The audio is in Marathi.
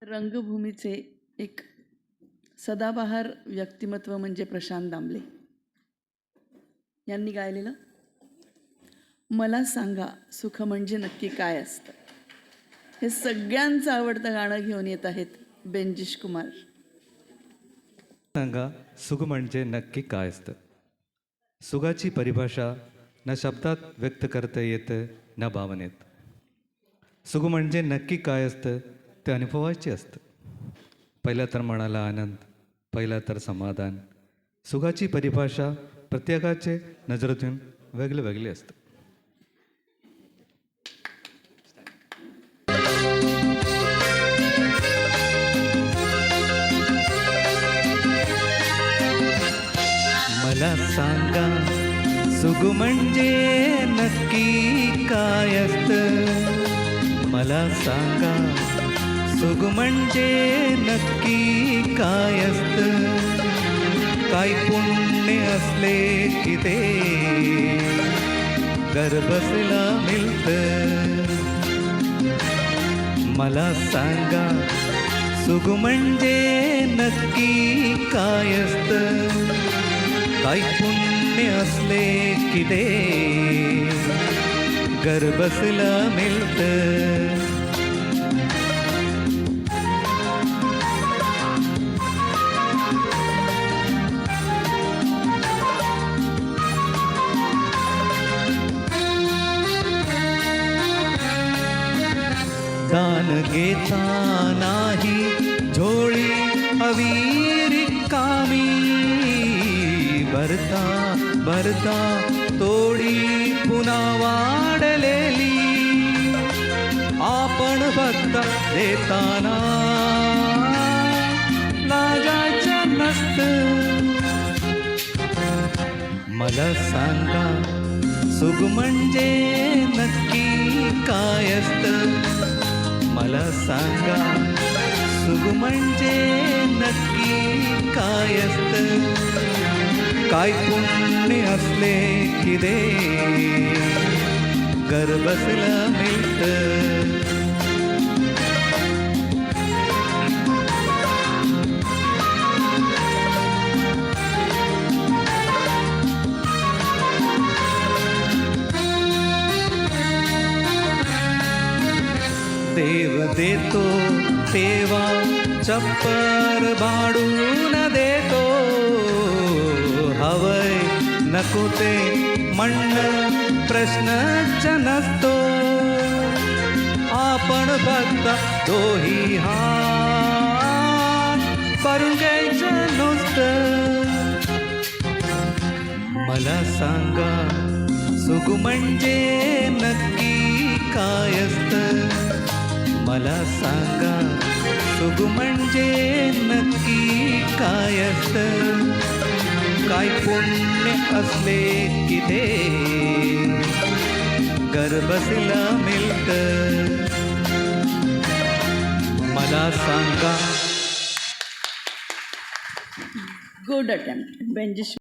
रंगभूमीचे एक सदाबहार व्यक्तिमत्व म्हणजे प्रशांत दामले यांनी गायलेलं मला सांगा सुख म्हणजे नक्की काय असतं. हे सगळ्यांचं आवडतं गाणं घेऊन येत आहेत बेंजिश कुमार. सांगा सुख म्हणजे नक्की काय असतं. सुखाची परिभाषा न शब्दात व्यक्त करता येतं न भावनेत. सुख म्हणजे नक्की काय असतं ते अनुभवायचे असतं. पहिला तर मनाला आनंद, पहिला तर समाधान. सुखाची परिभाषा प्रत्येकाचे नजरेतून वेगळे वेगळे असतं. मला सांगा सुख म्हणजे नक्की काय असतं. मला सांगा सुख म्हणजे नक्की काय असतं. काय पुण्य असले की ते घरबसल्या मिळतं. मला सांगा सुख म्हणजे नक्की काय असतं. काय पुण्य असले की ते घरबसल्या मिळतं. दान घेता नाही झोळी हवी रिकामी. भरता भरता तोडी पुन्हा वाढलेली. आपण फक्त देताना लाजायचं नसतं. मला सांगा सुख म्हणजे नक्की काय असतं. मला सांगा सुख म्हणजे नक्की काय असतं. काय पुण्य असले की दे घरबसल्या मिळतं. देव देतो तेव्हा चप्पर भाडून देतो. हवय नको ते म्हणणं प्रश्नच नसतो. आपण फक्त दोही हात करून घ्यायचं नुसतं. मला सांगा सुख म्हणजे नक्की काय असतं. मला सांगा सुख म्हणजे नक्की काय असतं. काय पुण्य असले की ते घरबसल्या मिळतं. मला सांगा. Good attempt बेंजिश.